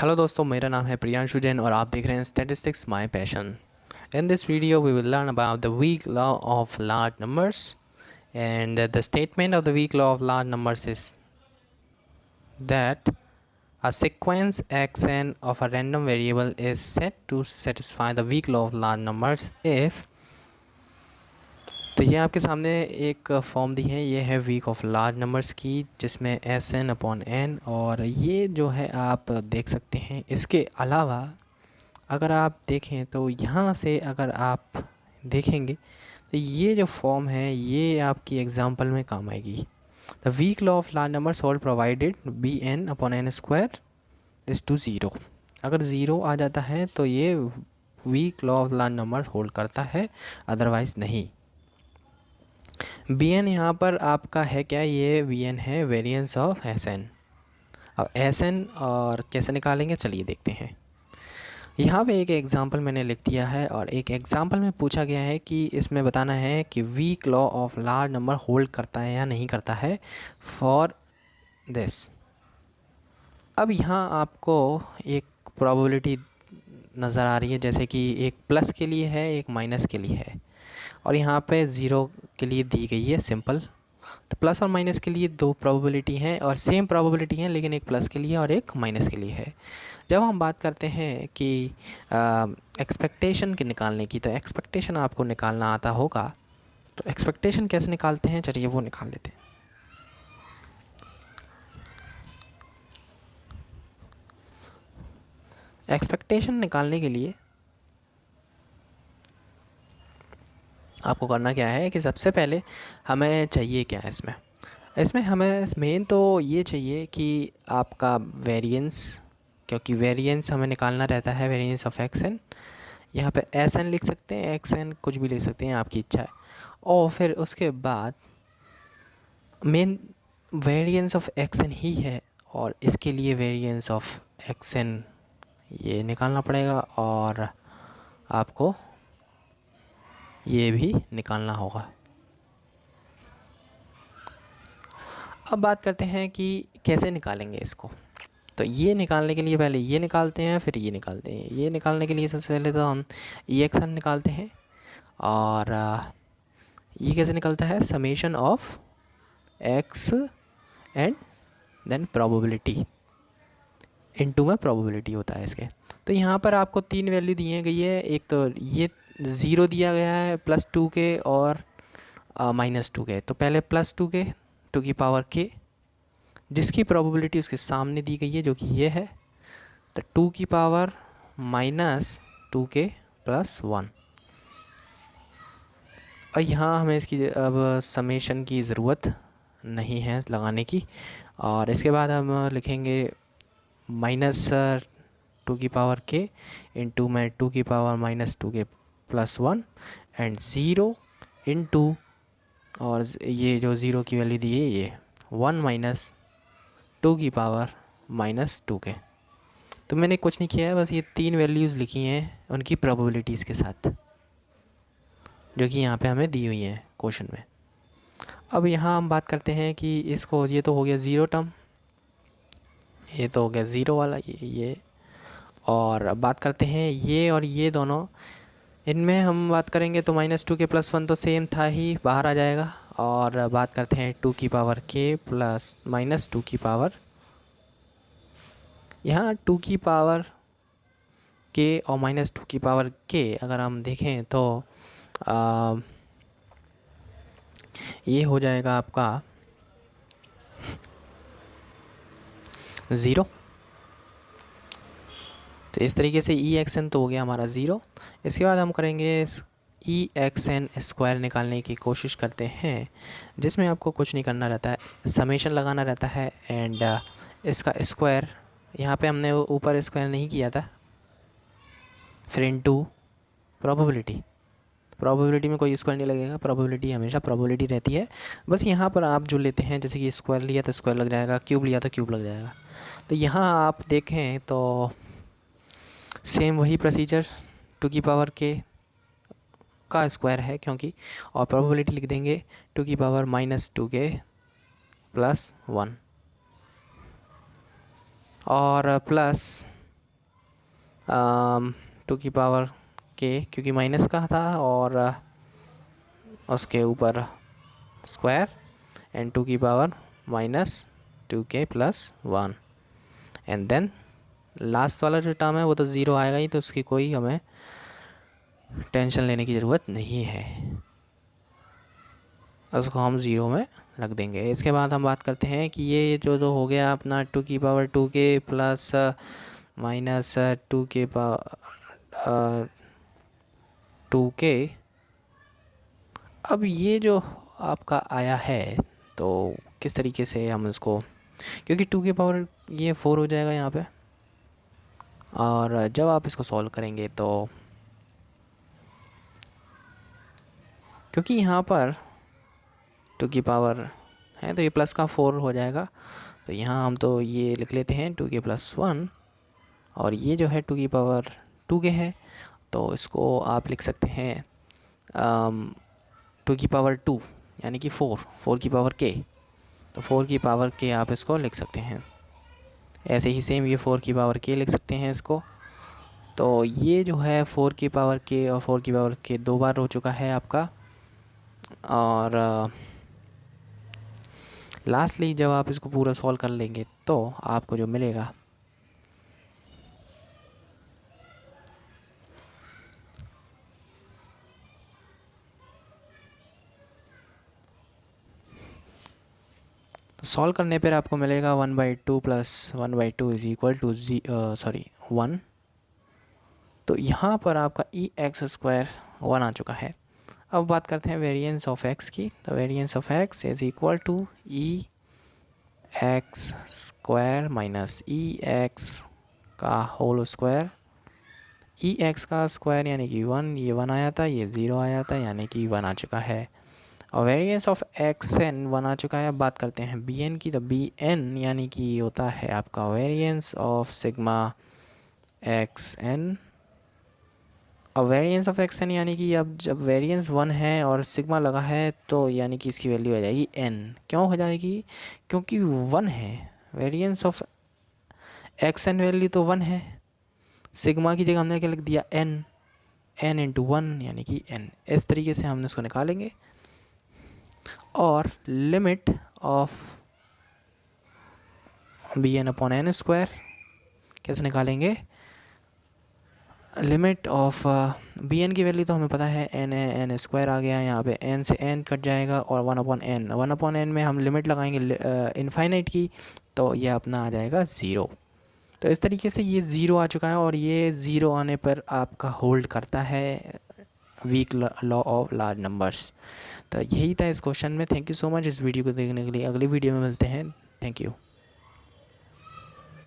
Hello दोस्तों, मेरा नाम है प्रियांशु जैन और आप देख रहे हैं statistics my passion. In this video we will learn about the weak law of large numbers and the statement of the weak law of large numbers is that a sequence xn of a random variable is set to satisfy the weak law of large numbers if। तो ये आपके सामने एक form दी है, ये है week of large numbers की, जिसमें एस एन अपॉन एन, और ये जो है आप देख सकते हैं। इसके अलावा अगर आप देखें तो यहाँ से अगर आप देखेंगे तो ये जो फॉर्म है ये आपकी एग्जांपल में काम आएगी। The weak law of large numbers hold provided B N upon N square is to zero. अगर ज़ीरो आ जाता है तो ये weak law of large numbers hold करता है, अदरवाइज़ नहीं। बी एन यहाँ पर आपका है क्या, ये वी एन है वेरिएंस ऑफ एस एन। अब एस एन और कैसे निकालेंगे चलिए देखते हैं। यहाँ पे एक एग्जांपल मैंने लिख दिया है और एक एग्जांपल में पूछा गया है कि इसमें बताना है कि weak law of large number hold करता है या नहीं करता है फॉर दिस। अब यहाँ आपको एक प्रोबेबिलिटी नज़र आ रही है, जैसे कि एक प्लस के लिए है, एक माइनस के लिए है, और यहाँ पे ज़ीरो के लिए दी गई है सिंपल। तो प्लस और माइनस के लिए दो प्रोबेबिलिटी हैं और सेम प्रोबेबिलिटी हैं, लेकिन एक प्लस के लिए और एक माइनस के लिए है। जब हम बात करते हैं कि एक्सपेक्टेशन के निकालने की, तो एक्सपेक्टेशन आपको निकालना आता होगा। तो एक्सपेक्टेशन कैसे निकालते हैं चलिए वो निकाल लेते हैं। एक्सपेक्टेशन निकालने के लिए आपको करना क्या है कि सबसे पहले हमें चाहिए क्या है इसमें हमें मेन तो ये चाहिए कि आपका वेरिएंस, क्योंकि वेरिएंस हमें निकालना रहता है, वेरिएंस ऑफ एक्स एन। यहाँ पे एस एन लिख सकते हैं, एक्स एन कुछ भी लिख सकते हैं, आपकी इच्छा है। और फिर उसके बाद mean variance of x N ही है और इसके लिए वेरिएंस ऑफ एक्स एन ये निकालना पड़ेगा और आपको ये भी निकालना होगा। अब बात करते हैं कि कैसे निकालेंगे इसको। तो ये निकालने के लिए पहले ये निकालते हैं, फिर ये निकालते हैं। ये निकालने के लिए सबसे पहले तो हम ई एक्स एन निकालते हैं, और ये कैसे निकलता है, summation of X and then probability into में प्रोबेबिलिटी होता है इसके। तो यहाँ पर आपको तीन वैल्यू दी गई है, एक तो ये ज़ीरो दिया गया है, +2 के और -2 के। तो पहले +2 के टू की पावर के, जिसकी प्रोबेबिलिटी उसके सामने दी गई है जो कि ये है, तो 2 की पावर -2 के +1। और यहाँ हमें इसकी अब समेशन की ज़रूरत नहीं है लगाने की। और इसके बाद हम लिखेंगे -2 की पावर के इंटू में 2 की पावर -2 के +1 एंड 0 इंटू, और ये जो ज़ीरो की वैल्यू दी है ये 1 - 2 की पावर -2 के। तो मैंने कुछ नहीं किया है, बस ये तीन वैल्यूज़ लिखी हैं उनकी प्रोबेबिलिटीज़ के साथ, जो कि यहाँ पे हमें दी हुई हैं क्वेश्चन में। अब यहाँ हम बात करते हैं कि इसको, ये तो हो गया ज़ीरो टर्म, ये तो हो गया ज़ीरो वाला ये। और अब बात करते हैं ये और ये दोनों, इनमें हम बात करेंगे तो -2 के +1 तो सेम था ही, बाहर आ जाएगा। और बात करते हैं 2 की पावर के प्लस -2 की पावर, यहाँ 2 की पावर के और -2 की पावर के अगर हम देखें तो ये हो जाएगा आपका 0। तो इस तरीके से ई एक्स एन तो हो गया हमारा 0। इसके बाद हम करेंगे ई एक्स एन स्क्वायर निकालने की कोशिश करते हैं, जिसमें आपको कुछ नहीं करना रहता है, समेशन लगाना रहता है एंड इसका स्क्वायर। यहाँ पे हमने ऊपर स्क्वायर नहीं किया था, फिर इनटू प्रोबेबिलिटी में कोई स्क्वायर नहीं लगेगा, प्रोबेबिलिटी हमेशा प्रोबेबिलिटी रहती है। बस यहाँ पर आप जो लेते हैं, जैसे कि स्क्वायर लिया तो स्क्वायर लग जाएगा, क्यूब लिया तो क्यूब लग जाएगा। तो यहाँ आप देखें तो सेम वही प्रोसीजर, 2 की पावर के का स्क्वायर है क्योंकि, और प्रोबेबिलिटी लिख देंगे 2 की पावर -2 के +1 और प्लस टू की पावर के, क्योंकि माइनस का था, और उसके ऊपर स्क्वायर, एंड टू की power minus 2k plus 1, and then last वाला जो टर्म है वो तो ज़ीरो आएगा ही, तो उसकी कोई हमें टेंशन लेने की ज़रूरत नहीं है, उसको हम ज़ीरो में रख देंगे। इसके बाद हम बात करते हैं कि ये जो हो गया अपना टू की power 2k plus minus 2k power 2k। अब ये जो आपका आया है तो किस तरीके से हम इसको, क्योंकि 2k पावर ये 4 हो जाएगा यहाँ पे, और जब आप इसको सॉल्व करेंगे तो क्योंकि यहाँ पर 2 की पावर है तो ये प्लस का 4 हो जाएगा, तो यहाँ हम तो ये लिख लेते हैं 2k प्लस 1, और ये जो है 2 की पावर 2k है, तो इसको आप लिख सकते हैं 2 की पावर 2 यानी कि 4 की पावर k, तो 4 की पावर k आप इसको लिख सकते हैं। ऐसे ही सेम ये 4 की पावर k लिख सकते हैं इसको। तो ये जो है 4 की पावर k और 4 की पावर k 2 बार हो चुका है आपका, और लास्टली जब आप इसको पूरा सॉल्व कर लेंगे तो आपको जो मिलेगा सॉल्व करने पर आपको मिलेगा 1/2 प्लस 1/2 इज इक्वल टू 1। तो यहाँ पर आपका ई एक्स स्क्वायर 1 आ चुका है। अब बात करते हैं वेरिएंस ऑफ एक्स की। तो variance of x is equal to E x square minus E x का होल स्क्वायर। ई एक्स का स्क्वायर यानी कि 1, ये 1 आया था, ये 0 आया था, यानी कि 1 आ चुका है। और वेरिएंस ऑफ एक्स एन 1 आ चुका है। अब बात करते हैं बी एन की। तो बी एन यानी कि होता है आपका variance of sigma x n. अब वेरिएंस ऑफ एक्स एन यानी कि अब जब वेरिएंस 1 है और सिग्मा लगा है तो यानी कि इसकी वैल्यू हो जाएगी n। क्यों हो जाएगी? क्योंकि 1 है। Variance of x n value तो 1 है, सिग्मा की जगह हमने क्या लिख दिया n इंटू 1 यानी कि n। इस तरीके से हमने इसको निकालेंगे। और limit of b N upon N square कैसे निकालेंगे? लिमिट ऑफ बी एन की वैल्यू तो हमें पता है n है, एन स्क्वायर आ गया यहाँ पे, n से n कट जाएगा, और 1/n में हम लिमिट लगाएंगे इनफाइनाइट की, तो ये अपना आ जाएगा 0। तो इस तरीके से ये 0 आ चुका है, और ये 0 आने पर आपका होल्ड करता है weak law of large numbers. तो यही था इस क्वेश्चन में। थैंक यू सो मच इस वीडियो को देखने के लिए। अगली वीडियो में मिलते हैं। Thank you.